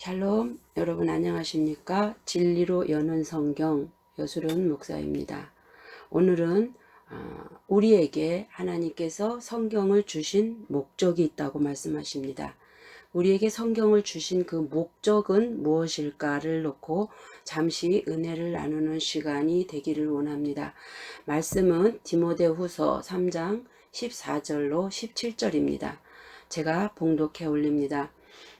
샬롬, 여러분 안녕하십니까? 진리로 여는 성경 여수론 목사입니다. 오늘은 우리에게 하나님께서 성경을 주신 목적이 있다고 말씀하십니다. 우리에게 성경을 주신 그 목적은 무엇일까를 놓고 잠시 은혜를 나누는 시간이 되기를 원합니다. 말씀은 디모데후서 3장 14절로 17절입니다. 제가 봉독해 올립니다.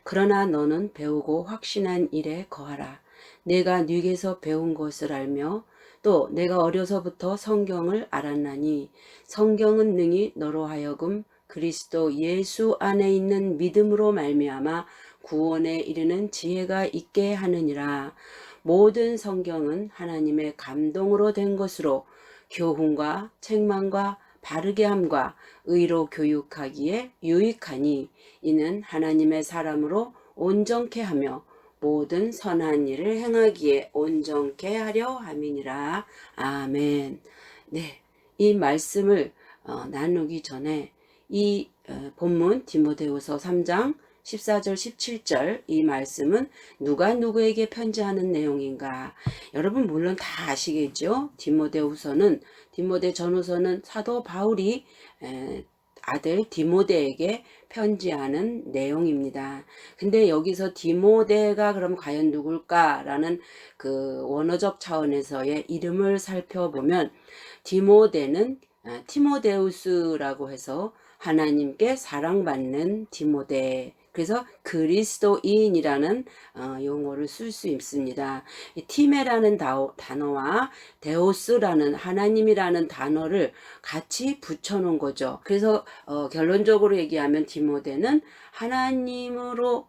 그러나 너는 배우고 확신한 일에 거하라. 내가 네게서 배운 것을 알며 또 내가 어려서부터 성경을 알았나니 성경은 능히 너로 하여금 그리스도 예수 안에 있는 믿음으로 말미암아 구원에 이르는 지혜가 있게 하느니라. 모든 성경은 하나님의 감동으로 된 것으로 교훈과 책망과 바르게 함과 의로 교육하기에 유익하니 이는 하나님의 사람으로 온전케 하며 모든 선한 일을 행하기에 온전케 하려 함이니라. 아멘. 네, 이 말씀을 나누기 전에 이 본문 디모데후서 3장 14절 17절 이 말씀은 누가 누구에게 편지하는 내용인가? 여러분 물론 다 아시겠죠? 디모데 전후서는 사도 바울이 아들 디모데에게 편지하는 내용입니다. 근데 여기서 디모데가 그럼 과연 누굴까라는 그 원어적 차원에서의 이름을 살펴보면 디모데는 티모데우스라고 해서 하나님께 사랑받는 디모데, 그래서 그리스도인이라는 용어를 쓸 수 있습니다. 이 티메라는 단어와 데오스라는 하나님이라는 단어를 같이 붙여놓은 거죠. 그래서 결론적으로 얘기하면 디모데는 하나님으로부터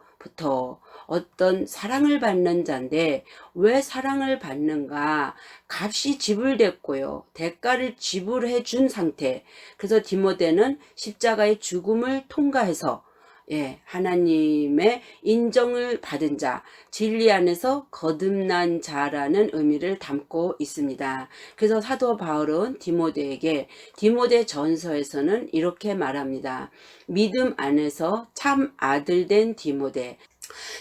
어떤 사랑을 받는 자인데 왜 사랑을 받는가? 값이 지불됐고요. 대가를 지불해 준 상태. 그래서 디모데는 십자가의 죽음을 통과해서 하나님의 인정을 받은 자, 진리 안에서 거듭난 자라는 의미를 담고 있습니다. 그래서 사도 바울은 디모데에게 디모데 전서에서는 이렇게 말합니다. 믿음 안에서 참 아들 된 디모데.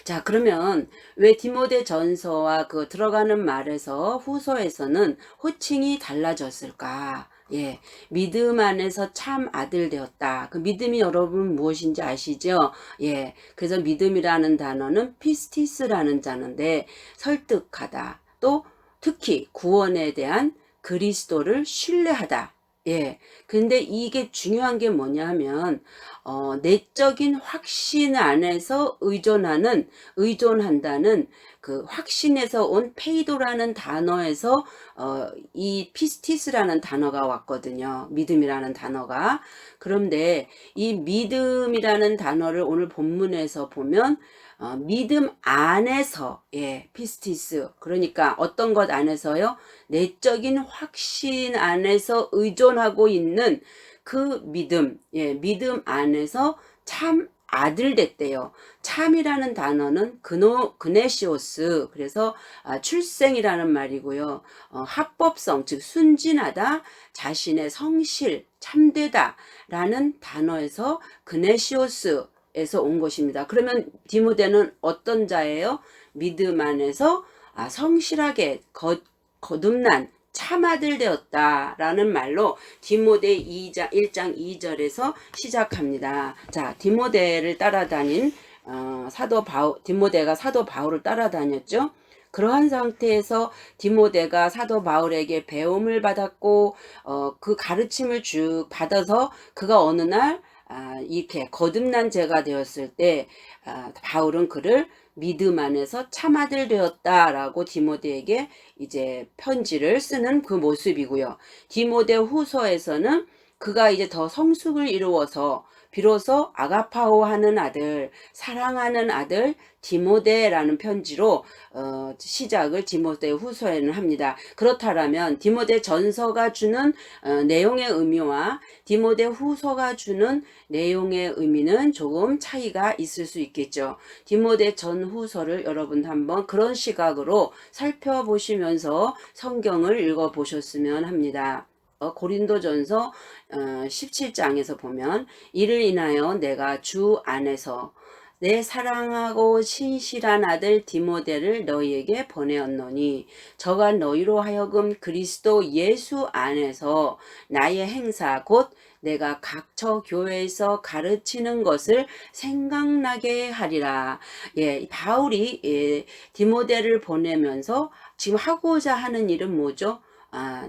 자, 그러면 왜 디모데 전서와 그 들어가는 말에서 후서에서는 호칭이 달라졌을까? 믿음 안에서 참 아들 되었다. 그 믿음이 여러분 무엇인지 아시죠? 그래서 믿음이라는 단어는 피스티스라는 단어인데 설득하다. 또 특히 구원에 대한 그리스도를 신뢰하다. 근데 이게 중요한 게 뭐냐 하면, 내적인 확신 안에서 의존한다는 그 확신에서 온 페이도라는 단어에서, 이 피스티스라는 단어가 왔거든요. 믿음이라는 단어가. 그런데 이 믿음이라는 단어를 오늘 본문에서 보면, 믿음 안에서, 피스티스. 그러니까 어떤 것 안에서요? 내적인 확신 안에서 의존하고 있는 그 믿음, 믿음 안에서 참 아들 됐대요. 참이라는 단어는 그네시오스, 그래서 출생이라는 말이고요. 합법성, 즉 순진하다, 자신의 성실, 참되다 라는 단어에서 그네시오스 에서 온 것입니다. 그러면 디모데는 어떤 자예요? 믿음 안에서 성실하게 거듭난 참아들 되었다라는 말로 디모데 1장 2절에서 시작합니다. 자, 디모데를 따라다닌 디모데가 사도 바울을 따라다녔죠. 그러한 상태에서 디모데가 사도 바울에게 배움을 받았고 그 가르침을 쭉 받아서 그가 어느 날 이렇게 거듭난 자가 되었을 때 바울은 그를 믿음 안에서 참아들 되었다라고 디모데에게 이제 편지를 쓰는 그 모습이고요. 디모데 후서에서는 그가 이제 더 성숙을 이루어서 비로소 아가파오 하는 아들, 사랑하는 아들 디모데라는 편지로 시작을 디모데 후서에는 합니다. 그렇다면 디모데 전서가 주는 내용의 의미와 디모데 후서가 주는 내용의 의미는 조금 차이가 있을 수 있겠죠. 디모데 전 후서를 여러분 한번 그런 시각으로 살펴보시면서 성경을 읽어보셨으면 합니다. 고린도전서 17장에서 보면 이를 인하여 내가 주 안에서 내 사랑하고 신실한 아들 디모데를 너희에게 보내었노니 저가 너희로 하여금 그리스도 예수 안에서 나의 행사 곧 내가 각처 교회에서 가르치는 것을 생각나게 하리라. 예, 바울이 디모데를 보내면서 지금 하고자 하는 일은 뭐죠?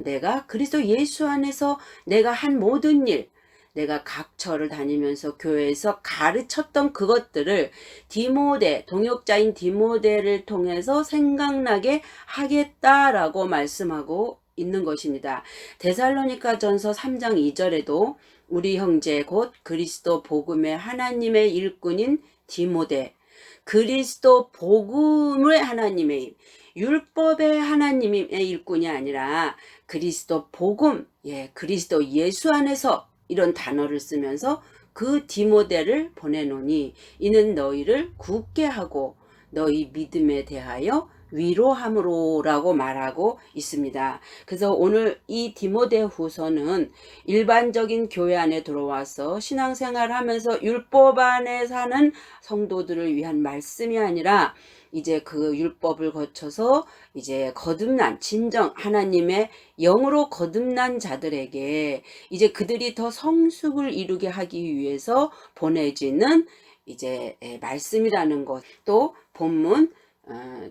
내가 그리스도 예수 안에서 내가 한 모든 일, 내가 각처를 다니면서 교회에서 가르쳤던 그것들을 디모데, 동역자인 디모데를 통해서 생각나게 하겠다라고 말씀하고 있는 것입니다. 데살로니가전서 3장 2절에도 우리 형제 곧 그리스도 복음의 하나님의 일꾼인 디모데, 그리스도 복음의 하나님의 율법의 하나님의 일꾼이 아니라 그리스도 복음, 그리스도 예수 안에서 이런 단어를 쓰면서 그 디모데를 보내노니 이는 너희를 굳게 하고 너희 믿음에 대하여 위로함으로라고 말하고 있습니다. 그래서 오늘 이 디모데 후서는 일반적인 교회 안에 들어와서 신앙생활을 하면서 율법 안에 사는 성도들을 위한 말씀이 아니라 이제 그 율법을 거쳐서 이제 거듭난 진정 하나님의 영으로 거듭난 자들에게 이제 그들이 더 성숙을 이루게 하기 위해서 보내지는 이제 말씀이라는 것. 또 본문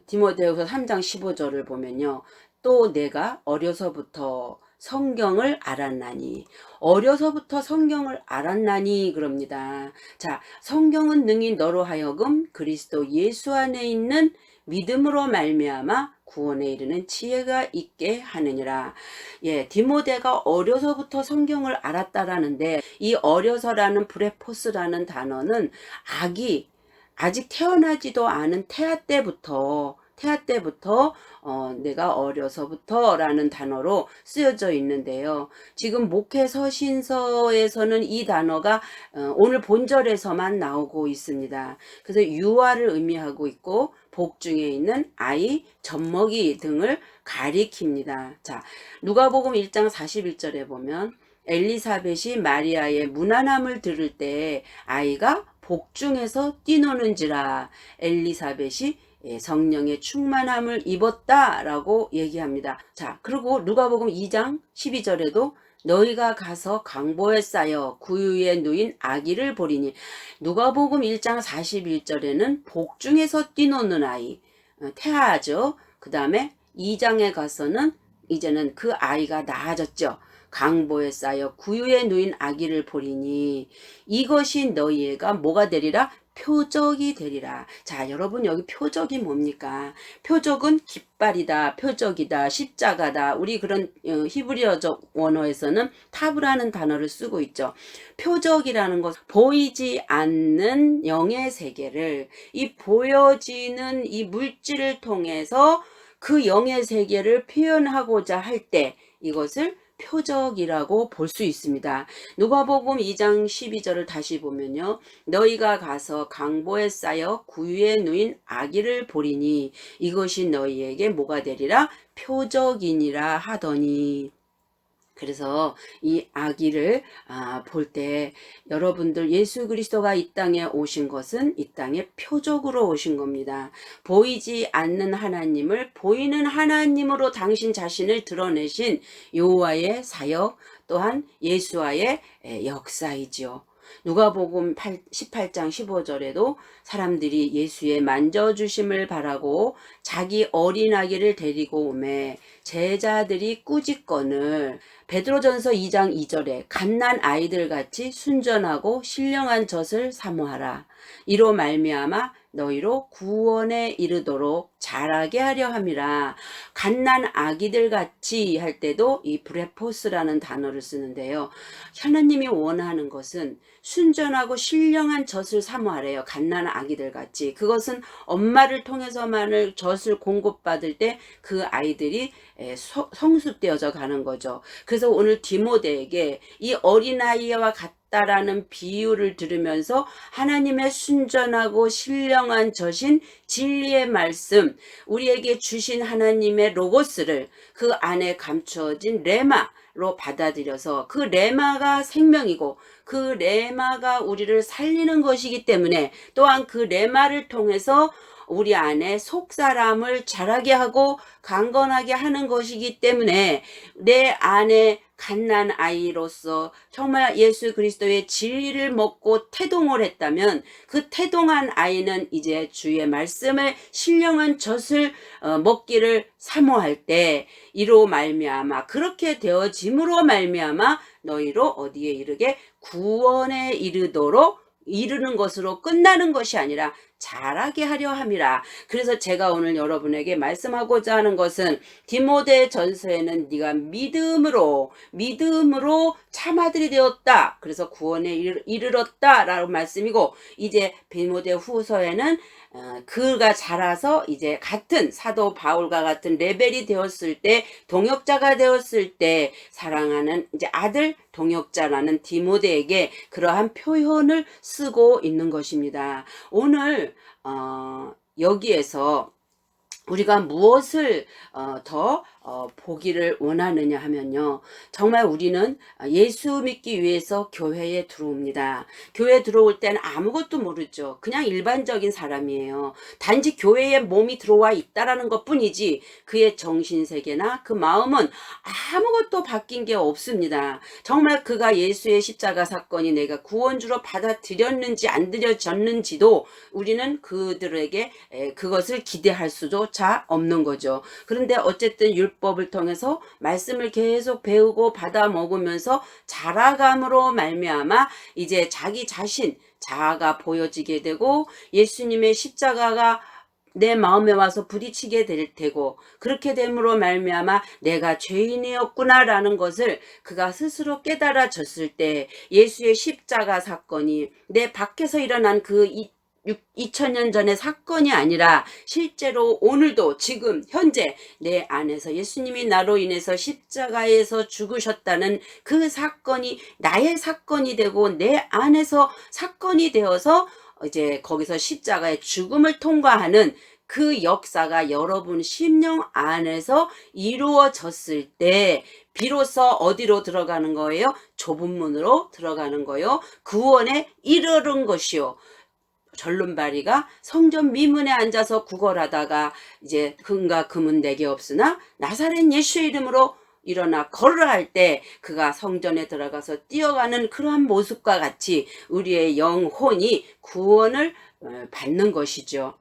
디모데후서 3장 15절을 보면요. 또 내가 어려서부터 성경을 알았나니 어려서부터 성경을 알았나니 그럽니다. 자, 성경은 능히 너로 하여금 그리스도 예수 안에 있는 믿음으로 말미암아 구원에 이르는 지혜가 있게 하느니라. 디모데가 어려서부터 성경을 알았다라는데 이 어려서라는 브레포스라는 단어는 아직 태어나지도 않은 태아 때부터 내가 어려서부터 라는 단어로 쓰여져 있는데요. 지금 목회 서신서에서는 이 단어가 오늘 본절에서만 나오고 있습니다. 그래서 유아를 의미하고 있고 복중에 있는 아이, 젖먹이 등을 가리킵니다. 자, 누가복음 1장 41절에 보면 엘리사벳이 마리아의 문안함을 들을 때 아이가 복중에서 뛰노는지라 엘리사벳이 성령의 충만함을 입었다라고 얘기합니다. 자, 그리고 누가복음 2장 12절에도 너희가 가서 강보에 쌓여 구유에 누인 아기를 보리니 누가복음 1장 41절에는 복중에서 뛰노는 아이, 태아죠. 그 다음에 2장에 가서는 이제는 그 아이가 나아졌죠. 강보에 쌓여 구유에 누인 아기를 보리니 이것이 너희가 뭐가 되리라? 표적이 되리라. 자, 여러분 여기 표적이 뭡니까? 표적은 깃발이다, 표적이다, 십자가다. 우리 그런 히브리어적 원어에서는 탑이라는 단어를 쓰고 있죠. 표적이라는 것, 보이지 않는 영의 세계를 이 보여지는 이 물질을 통해서 그 영의 세계를 표현하고자 할 때 이것을 표적이라고 볼 수 있습니다. 누가복음 2장 12절을 다시 보면요. 너희가 가서 강보에 쌓여 구유에 누인 아기를 보리니 이것이 너희에게 뭐가 되리라? 표적이니라 하더니 그래서 이 아기를 볼 때 여러분들 예수 그리스도가 이 땅에 오신 것은 이 땅에 표적으로 오신 겁니다. 보이지 않는 하나님을 보이는 하나님으로 당신 자신을 드러내신 여호와의 사역 또한 예수와의 역사이지요. 누가복음 18장 15절에도 사람들이 예수의 만져주심을 바라고 자기 어린아기를 데리고 오매 제자들이 꾸짖건을 베드로전서 2장 2절에 갓난 아이들 같이 순전하고 신령한 젖을 사모하라. 이로 말미암아 너희로 구원에 이르도록 자라게 하려 함이라. 갓난 아기들 같이 할 때도 이 브레포스라는 단어를 쓰는데요. 하나님이 원하는 것은 순전하고 신령한 젖을 사모하래요. 갓난 아기들 같이. 그것은 엄마를 통해서만을 젖을 공급받을 때 그 아이들이 성숙되어져 가는 거죠. 그래서 오늘 디모데에게 이 어린아이와 같다라는 비유를 들으면서 하나님의 순전하고 신령한 젖인 진리의 말씀, 우리에게 주신 하나님의 로고스를 그 안에 감추어진 레마, 레마로 받아들여서 그 레마가 생명이고 그 레마가 우리를 살리는 것이기 때문에 또한 그 레마를 통해서 우리 안에 속사람을 자라게 하고 강건하게 하는 것이기 때문에 내 안에 갓난 아이로서 정말 예수 그리스도의 진리를 먹고 태동을 했다면 그 태동한 아이는 이제 주의 말씀을 신령한 젖을 먹기를 사모할 때 이로 말미암아 그렇게 되어짐으로 말미암아 너희로 어디에 이르게 구원에 이르도록 이르는 것으로 끝나는 것이 아니라 자라게 하려 함이라. 그래서 제가 오늘 여러분에게 말씀하고자 하는 것은 디모데 전서에는 네가 믿음으로 참아들이 되었다. 그래서 구원에 이르렀다 라고 말씀이고, 이제 디모데 후서에는 그가 자라서 이제 같은 사도 바울과 같은 레벨이 되었을 때, 동역자가 되었을 때 사랑하는 이제 아들 동역자라는 디모데에게 그러한 표현을 쓰고 있는 것입니다. 오늘 여기에서 우리가 무엇을 더 보기를 원하느냐 하면요, 정말 우리는 예수 믿기 위해서 교회에 들어옵니다. 교회에 들어올 때는 아무것도 모르죠. 그냥 일반적인 사람이에요. 단지 교회에 몸이 들어와 있다라는 것 뿐이지 그의 정신세계나 그 마음은 아무것도 바뀐 게 없습니다. 정말 그가 예수의 십자가 사건이 내가 구원주로 받아들였는지 안 들여졌는지도 우리는 그들에게 그것을 기대할 수조차 없는 거죠. 그런데 어쨌든 율법을 통해서 말씀을 계속 배우고 받아 먹으면서 자라감으로 말미암아 이제 자기 자신 자아가 보여지게 되고 예수님의 십자가가 내 마음에 와서 부딪히게 될 테고, 그렇게 됨으로 말미암아 내가 죄인이었구나라는 것을 그가 스스로 깨달아졌을 때 예수의 십자가 사건이 내 밖에서 일어난 그 2000년 전의 사건이 아니라 실제로 오늘도 지금 현재 내 안에서 예수님이 나로 인해서 십자가에서 죽으셨다는 그 사건이 나의 사건이 되고 내 안에서 사건이 되어서 이제 거기서 십자가의 죽음을 통과하는 그 역사가 여러분 심령 안에서 이루어졌을 때 비로소 어디로 들어가는 거예요? 좁은 문으로 들어가는 거요. 구원에 이르는 것이요. 절름발이가 성전 미문에 앉아서 구걸하다가 이제 금과 금은 내게 없으나 나사렛 예수의 이름으로 일어나 걸으라 할 때 그가 성전에 들어가서 뛰어가는 그러한 모습과 같이 우리의 영혼이 구원을 받는 것이죠.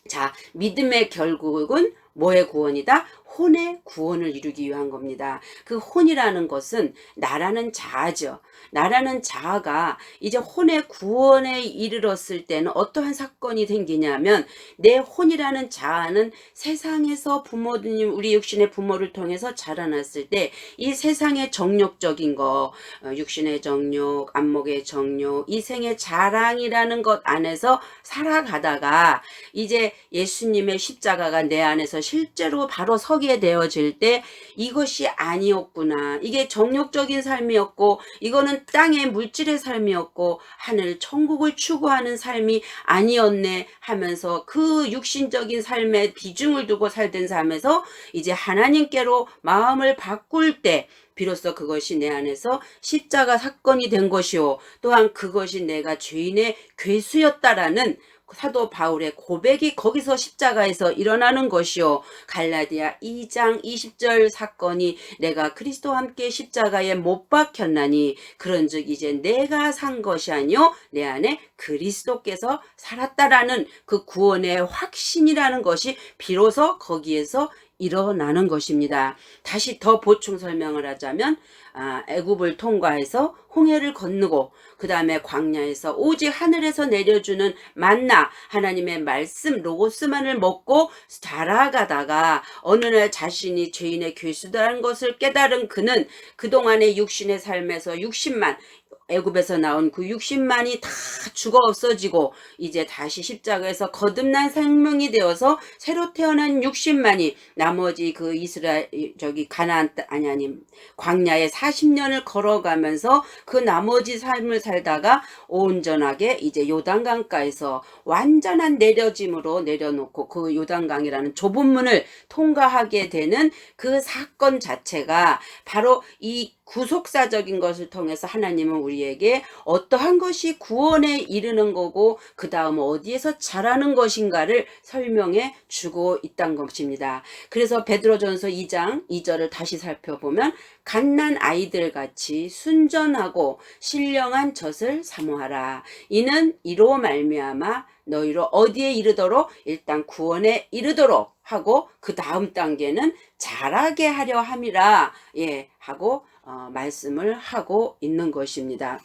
자, 믿음의 결국은 뭐의 구원이다? 혼의 구원을 이루기 위한 겁니다. 그 혼이라는 것은 나라는 자아죠. 나라는 자아가 이제 혼의 구원에 이르렀을 때는 어떠한 사건이 생기냐면, 내 혼이라는 자아는 세상에서 부모님, 우리 육신의 부모를 통해서 자라났을 때 이 세상의 정욕적인 거, 육신의 정욕, 안목의 정욕, 이생의 자랑이라는 것 안에서 살아가다가 이제 예수님의 십자가가 내 안에서 실제로 바로 서게 되어질 때 이것이 아니었구나, 이게 정욕적인 삶이었고 이거는 땅의 물질의 삶이었고 하늘 천국을 추구하는 삶이 아니었네 하면서 그 육신적인 삶에 비중을 두고 살던 삶에서 이제 하나님께로 마음을 바꿀 때 비로소 그것이 내 안에서 십자가 사건이 된 것이요, 또한 그것이 내가 죄인의 괴수였다라는 사도 바울의 고백이 거기서 십자가에서 일어나는 것이요, 갈라디아 2장 20절 사건이 내가 그리스도와 함께 십자가에 못 박혔나니 그런즉 이제 내가 산 것이 아니요 내 안에 그리스도께서 살았다라는 그 구원의 확신이라는 것이 비로소 거기에서 일어나는 것입니다. 다시 더 보충 설명을 하자면 애굽을 통과해서 홍해를 건너고 그 다음에 광야에서 오직 하늘에서 내려주는 만나 하나님의 말씀 로고스만을 먹고 자라가다가 어느 날 자신이 죄인의 괴수다라는 것을 깨달은 그는 그동안의 육신의 삶에서 60만 애굽에서 나온 그 60만이 다 죽어 없어지고 이제 다시 십자가에서 거듭난 생명이 되어서 새로 태어난 60만이 나머지 그 이스라엘 저기 가나안 아니 광야에 40년을 걸어가면서 그 나머지 삶을 살다가 온전하게 이제 요단강가에서 완전한 내려짐으로 내려놓고 그 요단강이라는 좁은 문을 통과하게 되는 그 사건 자체가 바로 이 구속사적인 것을 통해서 하나님은 우리에게 어떠한 것이 구원에 이르는 거고 그 다음 어디에서 자라는 것인가를 설명해 주고 있다는 것입니다. 그래서 베드로전서 2장 2절을 다시 살펴보면 갓난 아이들 같이 순전하고 신령한 젖을 사모하라. 이는 이로 말미암아 너희로 어디에 이르도록 일단 구원에 이르도록 하고 그 다음 단계는 자라게 하려 함이라 하고 말씀을 하고 있는 것입니다.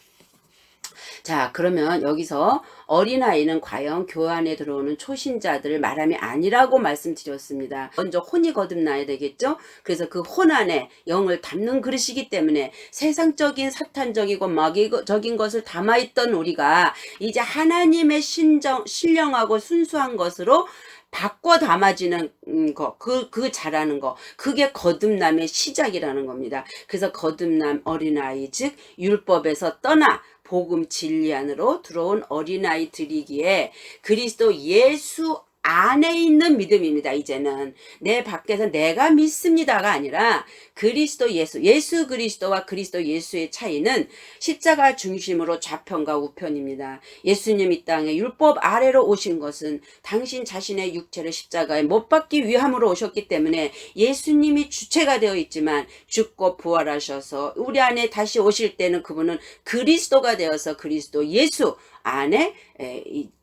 자, 그러면 여기서 어린아이는 과연 교회 안에 들어오는 초신자들을 말함이 아니라고 말씀드렸습니다. 먼저 혼이 거듭나야 되겠죠. 그래서 그 혼 안에 영을 담는 그릇이기 때문에 세상적인 사탄적이고 마귀적인 것을 담아있던 우리가 이제 하나님의 신령하고 순수한 것으로 바꿔 담아지는 그 자라는 거, 그게 거듭남의 시작이라는 겁니다. 그래서 거듭남 어린아이, 즉 율법에서 떠나 복음 진리 안으로 들어온 어린아이들이기에 그리스도 예수 안에 있는 믿음입니다. 이제는 내 밖에서 내가 믿습니다가 아니라 그리스도 예수 그리스도와 그리스도 예수의 차이는 십자가 중심으로 좌편과 우편입니다. 예수님 이 땅에 율법 아래로 오신 것은 당신 자신의 육체를 십자가에 못 박기 위함으로 오셨기 때문에 예수님이 주체가 되어 있지만 죽고 부활하셔서 우리 안에 다시 오실 때는 그분은 그리스도가 되어서 그리스도 예수 안에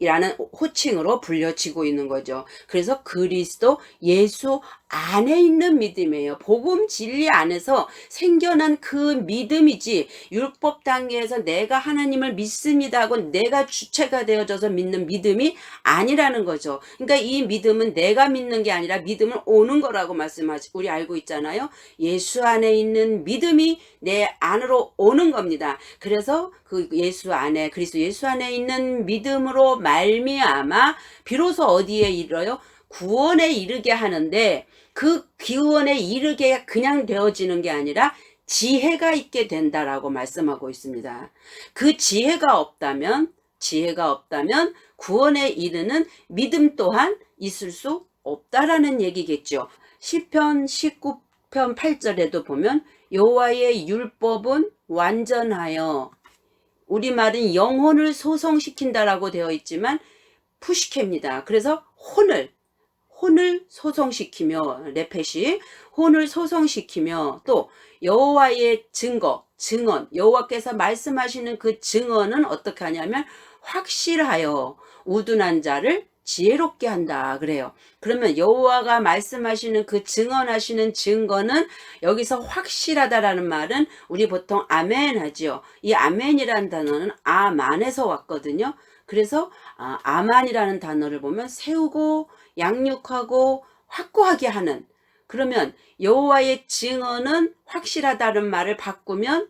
이라는 호칭으로 불려지고 있는 거죠. 그래서 그리스도 예수 안에 있는 믿음이에요. 복음 진리 안에서 생겨난 그 믿음이지 율법 단계에서 내가 하나님을 믿습니다 하고 내가 주체가 되어져서 믿는 믿음이 아니라는 거죠. 그러니까 이 믿음은 내가 믿는 게 아니라 믿음을 오는 거라고 우리 알고 있잖아요. 예수 안에 있는 믿음이 내 안으로 오는 겁니다. 그래서 그 예수 안에 그리스도 예수 안에 있는 믿음으로 말미암아 비로소 어디에 이르러요? 구원에 이르게 하는데 그 구원에 이르게 그냥 되어지는 게 아니라 지혜가 있게 된다라고 말씀하고 있습니다. 그 지혜가 없다면 구원에 이르는 믿음 또한 있을 수 없다라는 얘기겠죠. 시편 19편 8절에도 보면 여호와의 율법은 완전하여, 우리말은 영혼을 소성시킨다라고 되어 있지만 푸시케입니다. 그래서 혼을 소성시키며, 레펫이 혼을 소성시키며, 또 여호와의 증언, 여호와께서 말씀하시는 그 증언은 어떻게 하냐면 확실하여 우둔한 자를 지혜롭게 한다 그래요. 그러면 여호와가 말씀하시는 그 증언하시는 증거는 여기서 확실하다라는 말은 우리 보통 아멘 하지요. 이 아멘이라는 단어는 아만에서 왔거든요. 그래서 아만이라는 단어를 보면 세우고 양육하고 확고하게 하는, 그러면 여호와의 증언은 확실하다는 말을 바꾸면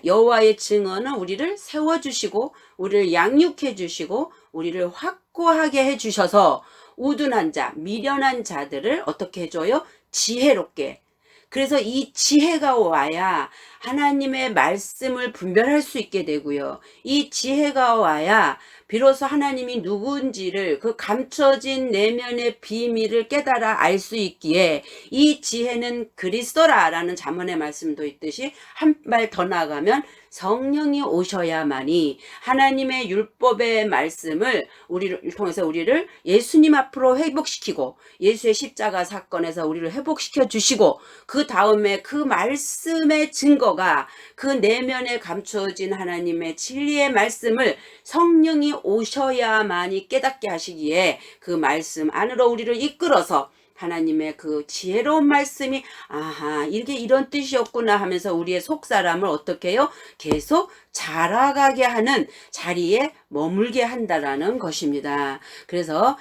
여호와의 증언은 우리를 세워주시고 우리를 양육해 주시고 우리를 확고하게 해주셔서 우둔한 자, 미련한 자들을 어떻게 해줘요? 지혜롭게. 그래서 이 지혜가 와야 하나님의 말씀을 분별할 수 있게 되고요. 이 지혜가 와야 비로소 하나님이 누군지를, 그 감춰진 내면의 비밀을 깨달아 알 수 있기에 이 지혜는 그리스도라라는 잠언의 말씀도 있듯이 한 발 더 나아가면 성령이 오셔야만이 하나님의 율법의 말씀을 우리를 통해서 우리를 예수님 앞으로 회복시키고 예수의 십자가 사건에서 우리를 회복시켜 주시고 그 다음에 그 말씀의 증거가 그 내면에 감추어진 하나님의 진리의 말씀을 성령이 오셔야만이 깨닫게 하시기에 그 말씀 안으로 우리를 이끌어서 하나님의 그 지혜로운 말씀이 아하 이게 이런 뜻이었구나 하면서 우리의 속사람을 어떻게 해요? 계속 자라가게 하는 자리에 머물게 한다라는 것입니다. 그래서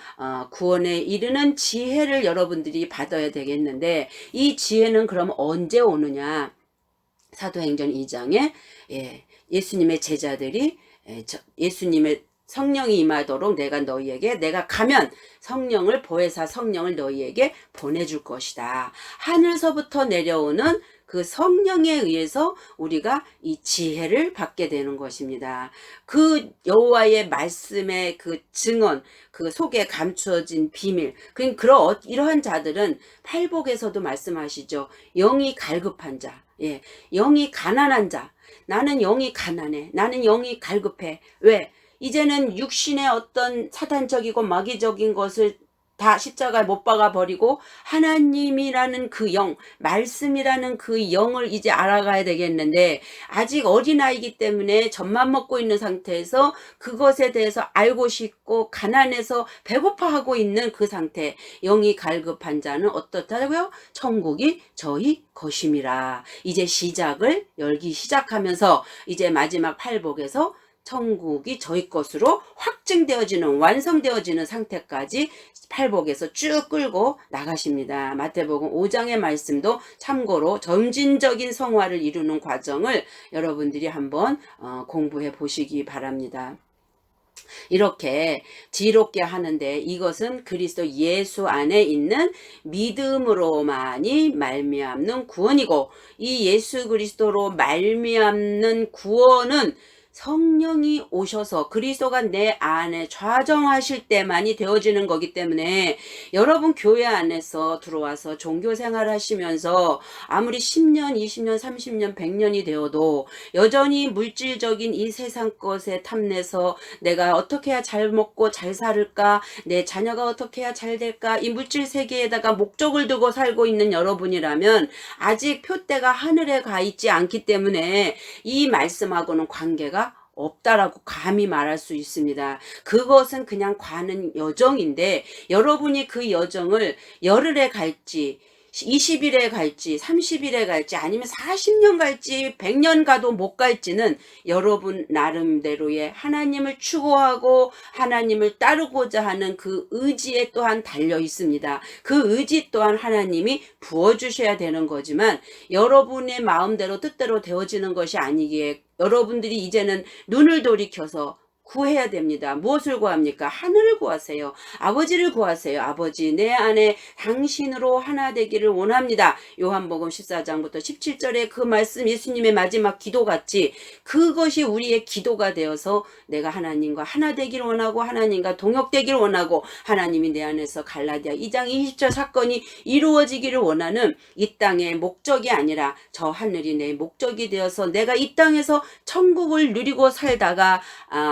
구원에 이르는 지혜를 여러분들이 받아야 되겠는데 이 지혜는 그럼 언제 오느냐? 사도행전 2장에 예수님의 제자들이 예수님의 성령이 임하도록 내가 가면 성령을 보혜사 성령을 너희에게 보내줄 것이다. 하늘서부터 내려오는 그 성령에 의해서 우리가 이 지혜를 받게 되는 것입니다. 그 여호와의 말씀의 그 증언, 그 속에 감추어진 비밀, 이러한 자들은 팔복에서도 말씀하시죠. 영이 갈급한 자, 영이 가난한 자. 나는 영이 가난해. 나는 영이 갈급해. 왜? 이제는 육신의 어떤 사단적이고 마귀적인 것을 다 십자가에 못 박아 버리고 하나님이라는 그 영, 말씀이라는 그 영을 이제 알아가야 되겠는데, 아직 어린아이기 때문에 젖만 먹고 있는 상태에서 그것에 대해서 알고 싶고 가난해서 배고파하고 있는 그 상태. 영이 갈급한 자는 어떻다고요? 천국이 저희 것임이라. 이제 시작을 열기 시작하면서 이제 마지막 팔복에서 천국이 저희 것으로 확증되어지는, 완성되어지는 상태까지 팔복에서 쭉 끌고 나가십니다. 마태복음 5장의 말씀도 참고로 점진적인 성화를 이루는 과정을 여러분들이 한번 공부해 보시기 바랍니다. 이렇게 지혜롭게 하는데, 이것은 그리스도 예수 안에 있는 믿음으로만이 말미암는 구원이고, 이 예수 그리스도로 말미암는 구원은 성령이 오셔서 그리스도가 내 안에 좌정하실 때만이 되어지는 거기 때문에, 여러분 교회 안에서 들어와서 종교생활 하시면서 아무리 10년, 20년, 30년, 100년이 되어도 여전히 물질적인 이 세상 것에 탐내서 내가 어떻게 해야 잘 먹고 잘 살을까, 내 자녀가 어떻게 해야 잘 될까, 이 물질 세계에다가 목적을 두고 살고 있는 여러분이라면 아직 표대가 하늘에 가 있지 않기 때문에 이 말씀하고는 관계가 없다라고 감히 말할 수 있습니다. 그것은 그냥 가는 여정인데, 여러분이 그 여정을 열흘에 갈지 20일에 갈지 30일에 갈지 아니면 40년 갈지 100년 가도 못 갈지는 여러분 나름대로의 하나님을 추구하고 하나님을 따르고자 하는 그 의지에 또한 달려 있습니다. 그 의지 또한 하나님이 부어주셔야 되는 거지만, 여러분의 마음대로 뜻대로 되어지는 것이 아니기에 여러분들이 이제는 눈을 돌이켜서 구해야 됩니다. 무엇을 구합니까? 하늘을 구하세요. 아버지를 구하세요. 아버지, 내 안에 당신으로 하나 되기를 원합니다. 요한복음 14장부터 17절에 그 말씀, 예수님의 마지막 기도같이 그것이 우리의 기도가 되어서 내가 하나님과 하나 되기를 원하고 하나님과 동역되기를 원하고 하나님이 내 안에서 갈라디아 2장 20절 사건이 이루어지기를 원하는 이 땅의 목적이 아니라 저 하늘이 내 목적이 되어서 내가 이 땅에서 천국을 누리고 살다가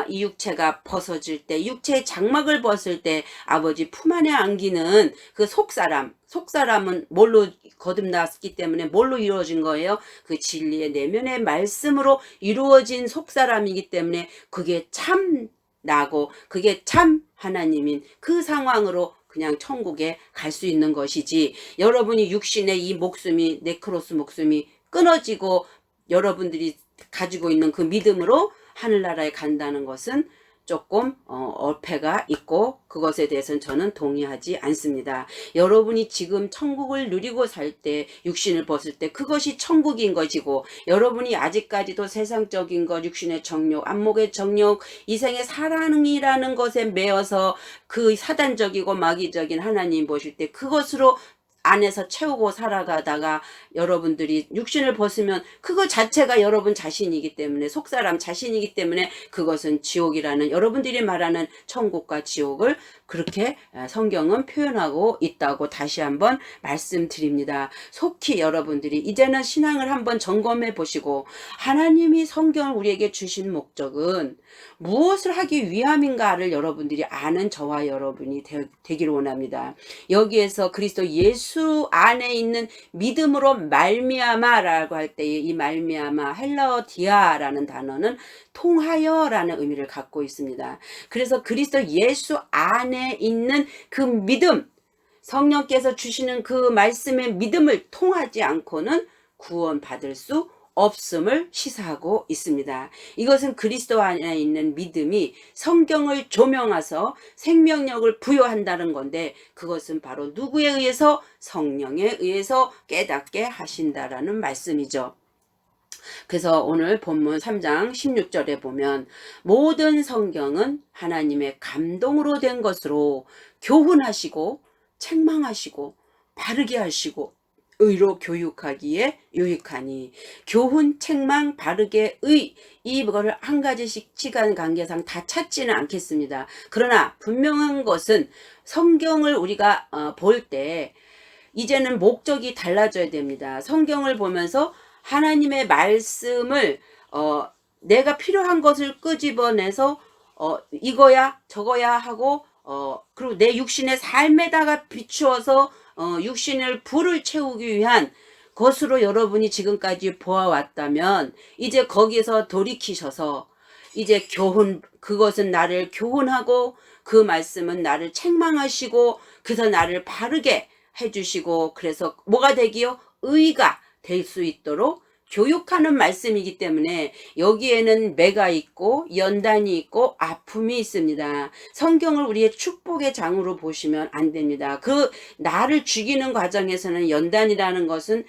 이 육체가 벗어질 때, 육체의 장막을 벗을 때 아버지 품 안에 안기는 그 속사람은 뭘로 거듭났기 때문에 뭘로 이루어진 거예요? 그 진리의 내면의 말씀으로 이루어진 속사람이기 때문에 그게 참 나고 그게 참 하나님인 그 상황으로 그냥 천국에 갈 수 있는 것이지, 여러분이 육신의 이 목숨이, 네크로스 목숨이 끊어지고 여러분들이 가지고 있는 그 믿음으로 하늘나라에 간다는 것은 조금 어폐가 있고, 그것에 대해서는 저는 동의하지 않습니다. 여러분이 지금 천국을 누리고 살 때, 육신을 벗을 때 그것이 천국인 것이고, 여러분이 아직까지도 세상적인 것, 육신의 정욕, 안목의 정욕, 이생의 사랑이라는 것에 매여서 그 사단적이고 마귀적인 하나님 보실 때 그것으로 안에서 채우고 살아가다가 여러분들이 육신을 벗으면 그거 자체가 여러분 자신이기 때문에, 속사람 자신이기 때문에 그것은 지옥이라는, 여러분들이 말하는 천국과 지옥을 그렇게 성경은 표현하고 있다고 다시 한번 말씀드립니다. 속히 여러분들이 이제는 신앙을 한번 점검해 보시고, 하나님이 성경을 우리에게 주신 목적은 무엇을 하기 위함인가를 여러분들이 아는 저와 여러분이 되기를 원합니다. 여기에서 그리스도 예수 안에 있는 믿음으로 말미암아라고 할 때에 이 말미암아, 헬라어 디아라는 단어는 통하여라는 의미를 갖고 있습니다. 그래서 그리스도 예수 안에 있는 그 믿음, 성령께서 주시는 그 말씀의 믿음을 통하지 않고는 구원받을 수 없음을 시사하고 있습니다. 이것은 그리스도 안에 있는 믿음이 성경을 조명하서 생명력을 부여한다는 건데, 그것은 바로 누구에 의해서? 성령에 의해서 깨닫게 하신다라는 말씀이죠. 그래서 오늘 본문 3장 16절에 보면 모든 성경은 하나님의 감동으로 된 것으로 교훈하시고 책망하시고 바르게 하시고 의로 교육하기에 유익하니, 교훈, 책망, 바르게, 의, 이거를 한 가지씩 시간 관계상 다 찾지는 않겠습니다. 그러나 분명한 것은 성경을 우리가 볼 때 이제는 목적이 달라져야 됩니다. 성경을 보면서 하나님의 말씀을 내가 필요한 것을 끄집어내서 이거야 저거야 하고 그리고 내 육신의 삶에다가 비추어서 육신을 불을 채우기 위한 것으로 여러분이 지금까지 보아왔다면 이제 거기서 돌이키셔서 이제 교훈, 그것은 나를 교훈하고 그 말씀은 나를 책망하시고 그래서 나를 바르게 해주시고, 그래서 뭐가 되기요? 의가 될 수 있도록 교육하는 말씀이기 때문에 여기에는 매가 있고 연단이 있고 아픔이 있습니다. 성경을 우리의 축복의 장으로 보시면 안 됩니다. 그 나를 죽이는 과정에서는 연단이라는 것은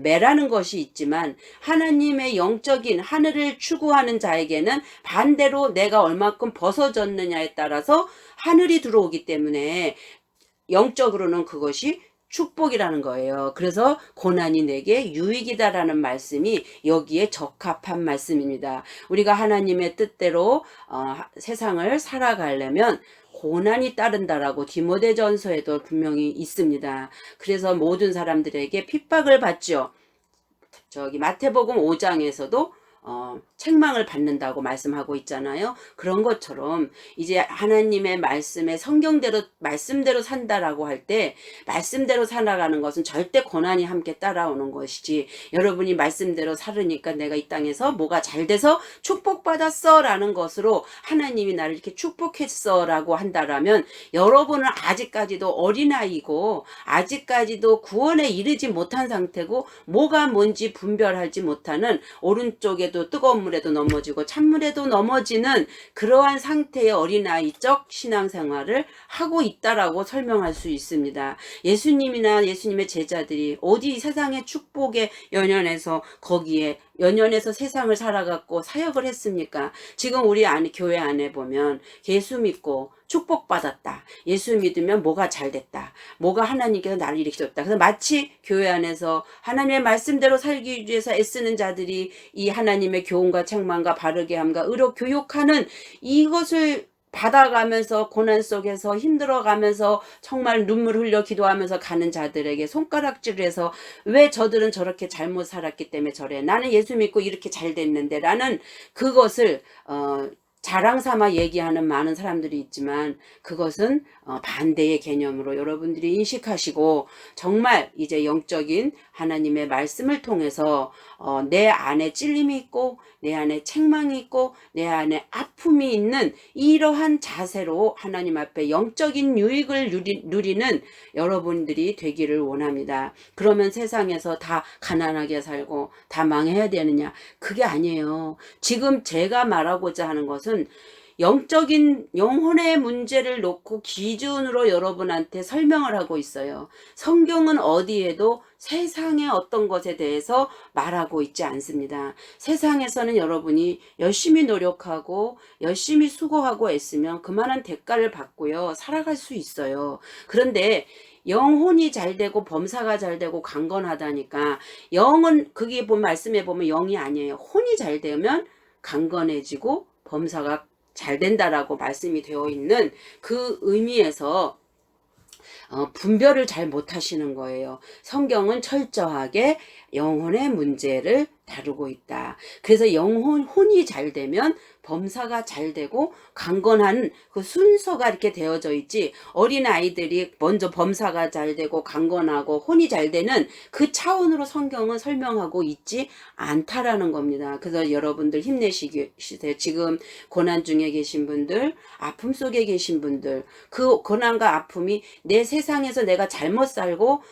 매라는 것이 있지만, 하나님의 영적인 하늘을 추구하는 자에게는 반대로 내가 얼마큼 벗어졌느냐에 따라서 하늘이 들어오기 때문에 영적으로는 그것이 축복이라는 거예요. 그래서 고난이 내게 유익이다라는 말씀이 여기에 적합한 말씀입니다. 우리가 하나님의 뜻대로 세상을 살아가려면 고난이 따른다라고 디모데전서에도 분명히 있습니다. 그래서 모든 사람들에게 핍박을 받죠. 저기 마태복음 5장에서도 책망을 받는다고 말씀하고 있잖아요. 그런 것처럼 이제 하나님의 말씀에 성경대로 말씀대로 산다라고 할 때 말씀대로 살아가는 것은 절대 고난이 함께 따라오는 것이지, 여러분이 말씀대로 살으니까 내가 이 땅에서 뭐가 잘 돼서 축복받았어 라는 것으로 하나님이 나를 이렇게 축복했어 라고 한다라면 여러분은 아직까지도 어린아이고 아직까지도 구원에 이르지 못한 상태고 뭐가 뭔지 분별하지 못하는, 오른쪽에도 뜨거운 물에도 넘어지고 찬물에도 넘어지는 그러한 상태의 어린아이적 신앙생활을 하고 있다라고 설명할 수 있습니다. 예수님이나 예수님의 제자들이 어디 세상의 축복에 연연해서 거기에 연연해서 세상을 살아갔고 사역을 했습니까? 지금 우리 교회 안에 보면 예수 믿고 축복받았다, 예수 믿으면 뭐가 잘 됐다, 뭐가 하나님께서 나를 일으키셨다, 그래서 마치 교회 안에서 하나님의 말씀대로 살기 위해서 애쓰는 자들이 이 하나님의 교훈과 책망과 바르게 함과 의로 교육하는 이것을 받아가면서 고난 속에서 힘들어가면서 정말 눈물 흘려 기도하면서 가는 자들에게 손가락질을 해서 왜 저들은 저렇게 잘못 살았기 때문에 저래, 나는 예수 믿고 이렇게 잘 됐는데 라는 그것을 자랑 삼아 얘기하는 많은 사람들이 있지만, 그것은 반대의 개념으로 여러분들이 인식하시고 정말 이제 영적인 하나님의 말씀을 통해서 내 안에 찔림이 있고 내 안에 책망이 있고 내 안에 아픔이 있는 이러한 자세로 하나님 앞에 영적인 유익을 누리는 여러분들이 되기를 원합니다. 그러면 세상에서 다 가난하게 살고 다 망해야 되느냐? 그게 아니에요. 지금 제가 말하고자 하는 것은 영적인 영혼의 문제를 놓고 기준으로 여러분한테 설명을 하고 있어요. 성경은 어디에도 세상의 어떤 것에 대해서 말하고 있지 않습니다. 세상에서는 여러분이 열심히 노력하고 열심히 수고하고 애쓰면 그만한 대가를 받고요, 살아갈 수 있어요. 그런데 영혼이 잘 되고 범사가 잘 되고 강건하다니까, 영은 그게 보면 말씀에 보면 영이 아니에요. 혼이 잘 되면 강건해지고 범사가 잘 된다라고 말씀이 되어 있는 그 의미에서 분별을 잘 못하시는 거예요. 성경은 철저하게 영혼의 문제를 다루고 있다. 그래서 혼이 잘 되면 범사가 잘 되고 강건한 그 순서가 이렇게 되어져 있지, 어린 아이들이 먼저 범사가 잘 되고 강건하고 혼이 잘 되는 그 차원으로 성경은 설명하고 있지 않다라는 겁니다. 그래서 여러분들 힘내시세요. 지금 고난 중에 계신 분들, 아픔 속에 계신 분들, 그 고난과 아픔이 내 세상에서 내가 잘못 살고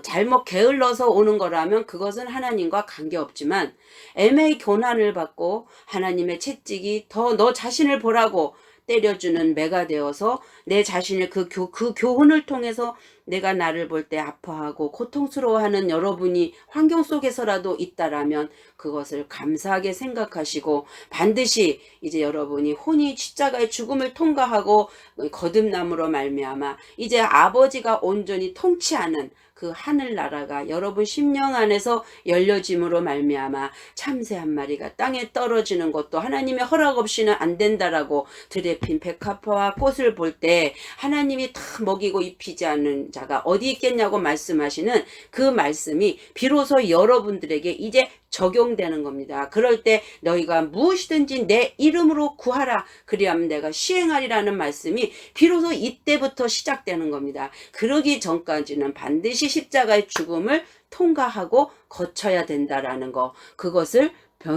잘못 게을러서 오는 거라면 그것은 하나님과 관계없지만, 애매히 고난을 받고 하나님의 채찍이 더 너 자신을 보라고 때려주는 매가 되어서 내 자신의 그 교훈을 통해서 내가 나를 볼 때 아파하고 고통스러워하는 여러분이 환경 속에서라도 있다라면 그것을 감사하게 생각하시고 반드시 이제 여러분이 혼이 십자가의 죽음을 통과하고 거듭남으로 말미암아 이제 아버지가 온전히 통치하는 그 하늘나라가 여러분 심령 안에서 열려짐으로 말미암아 참새 한 마리가 땅에 떨어지는 것도 하나님의 허락 없이는 안 된다라고 들에 핀 백합화와 꽃을 볼 때 하나님이 다 먹이고 입히지 않는 자가 어디 있겠냐고 말씀하시는 그 말씀이 비로소 여러분들에게 이제 적용되는 겁니다. 그럴 때 너희가 무엇이든지 내 이름으로 구하라 그리하면 내가 시행하리라는 말씀이 비로소 이때부터 시작되는 겁니다. 그러기 전까지는 반드시 십자가의 죽음을 통과하고 거쳐야 된다라는 거, 그것을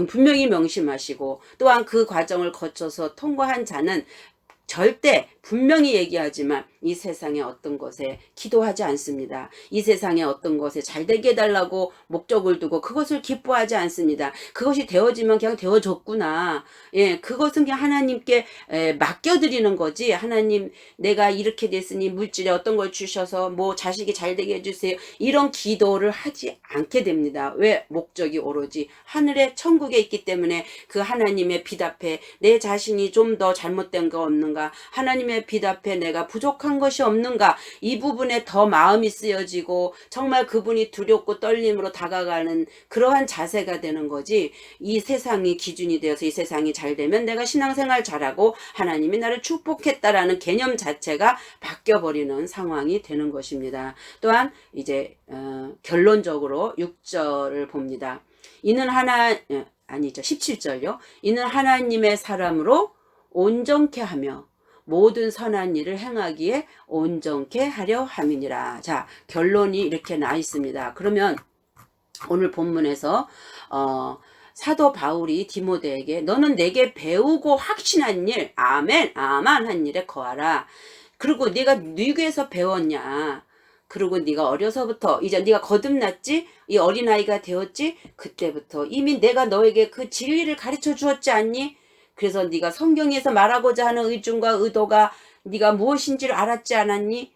분명히 명심하시고 또한 그 과정을 거쳐서 통과한 자는 절대 분명히 얘기하지만 이 세상의 어떤 것에 기도하지 않습니다. 이 세상의 어떤 것에 잘되게 해달라고 목적을 두고 그것을 기뻐하지 않습니다. 그것이 되어지면 그냥 되어졌구나. 예, 그것은 그냥 하나님께 맡겨드리는 거지. 하나님 내가 이렇게 됐으니 물질에 어떤 걸 주셔서 뭐 자식이 잘되게 해주세요. 이런 기도를 하지 않게 됩니다. 왜? 목적이 오로지 하늘의 천국에 있기 때문에 그 하나님의 빛 앞에 내 자신이 좀 더 잘못된 거 없는가, 하나님의 빛 앞에 내가 부족한 것이 없는가, 이 부분에 더 마음이 쓰여지고 정말 그분이 두렵고 떨림으로 다가가는 그러한 자세가 되는 거지. 이 세상이 기준이 되어서 이 세상이 잘 되면 내가 신앙생활 잘하고 하나님이 나를 축복했다라는 개념 자체가 바뀌어버리는 상황이 되는 것입니다. 또한 이제 결론적으로 6절을 봅니다. 이는 아니죠, 17절요. 이는 하나님의 사람으로 온전케 하며 모든 선한 일을 행하기에 온전케 하려 함이니라. 자, 결론이 이렇게 나 있습니다. 그러면 오늘 본문에서 사도 바울이 디모데에게 너는 내게 배우고 확신한 일, 아멘, 아만한 일에 거하라. 그리고 네가 누구에서 배웠냐? 그리고 네가 어려서부터 이제 네가 거듭났지? 이 어린아이가 되었지? 그때부터 이미 내가 너에게 그 진리를 가르쳐 주었지 않니? 그래서 네가 성경에서 말하고자 하는 의중과 의도가 네가 무엇인지를 알았지 않았니?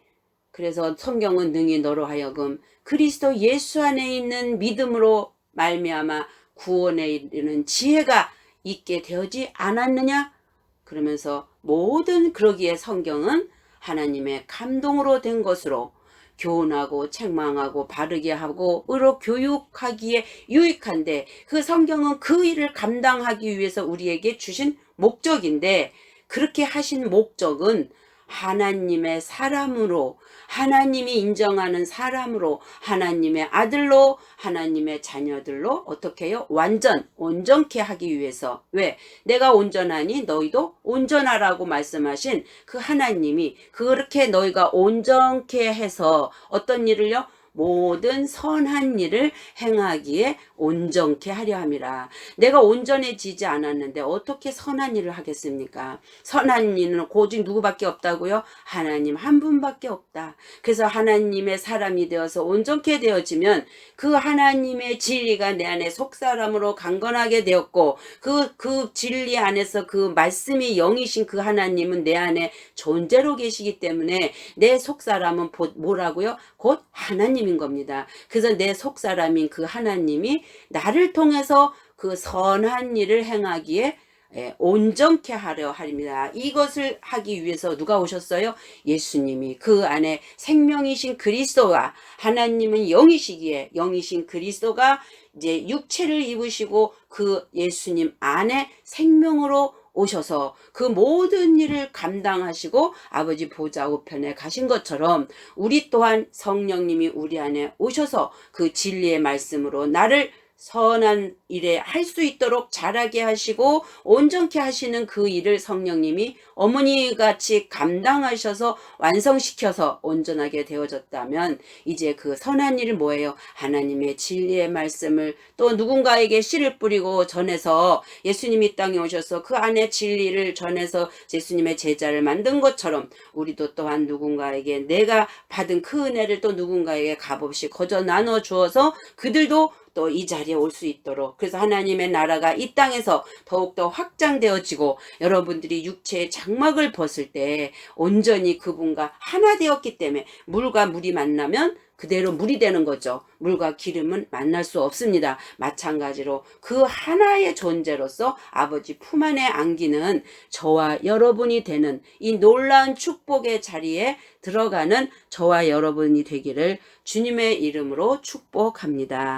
그래서 성경은 능히 너로 하여금 그리스도 예수 안에 있는 믿음으로 말미암아 구원에 이르는 지혜가 있게 되어지 않았느냐? 그러면서 모든 그러기에 성경은 하나님의 감동으로 된 것으로 교훈하고 책망하고 바르게 하고 의로 교육하기에 유익한데 그 성경은 그 일을 감당하기 위해서 우리에게 주신 목적인데 그렇게 하신 목적은 하나님의 사람으로, 하나님이 인정하는 사람으로, 하나님의 아들로, 하나님의 자녀들로 어떻게 해요? 온전케 하기 위해서. 왜? 내가 온전하니 너희도 온전하라고 말씀하신 그 하나님이 그렇게 너희가 온전케 해서 어떤 일을요? 모든 선한 일을 행하기에 온전케 하려 함이라. 내가 온전해지지 않았는데 어떻게 선한 일을 하겠습니까? 선한 일은 오직 누구밖에 없다고요? 하나님 한 분밖에 없다. 그래서 하나님의 사람이 되어서 온전케 되어지면 그 하나님의 진리가 내 안에 속사람으로 강건하게 되었고 그 진리 안에서 그 말씀이 영이신 그 하나님은 내 안에 존재로 계시기 때문에 내 속사람은 뭐라고요? 곧 하나님인 겁니다. 그래서 내 속사람인 그 하나님이 나를 통해서 그 선한 일을 행하기에 온전케 하려 합니다. 이것을 하기 위해서 누가 오셨어요? 예수님이. 그 안에 생명이신 그리스도가, 하나님은 영이시기에 영이신 그리스도가 이제 육체를 입으시고 그 예수님 안에 생명으로 오셔서 그 모든 일을 감당하시고 아버지 보좌 우편에 가신 것처럼 우리 또한 성령님이 우리 안에 오셔서 그 진리의 말씀으로 나를 선한 일에 할 수 있도록 자라게 하시고 온전케 하시는 그 일을 성령님이 어머니같이 감당하셔서 완성시켜서 온전하게 되어졌다면 이제 그 선한 일은 뭐예요? 하나님의 진리의 말씀을 또 누군가에게 씨를 뿌리고 전해서 예수님이 땅에 오셔서 그 안에 진리를 전해서 예수님의 제자를 만든 것처럼 우리도 또한 누군가에게 내가 받은 그 은혜를 또 누군가에게 값없이 거저 나눠 주어서 그들도 또 이 자리에 올 수 있도록, 그래서 하나님의 나라가 이 땅에서 더욱더 확장되어지고 여러분들이 육체의 장막을 벗을 때 온전히 그분과 하나 되었기 때문에, 물과 물이 만나면 그대로 물이 되는 거죠. 물과 기름은 만날 수 없습니다. 마찬가지로 그 하나의 존재로서 아버지 품 안에 안기는 저와 여러분이 되는 이 놀라운 축복의 자리에 들어가는 저와 여러분이 되기를 주님의 이름으로 축복합니다.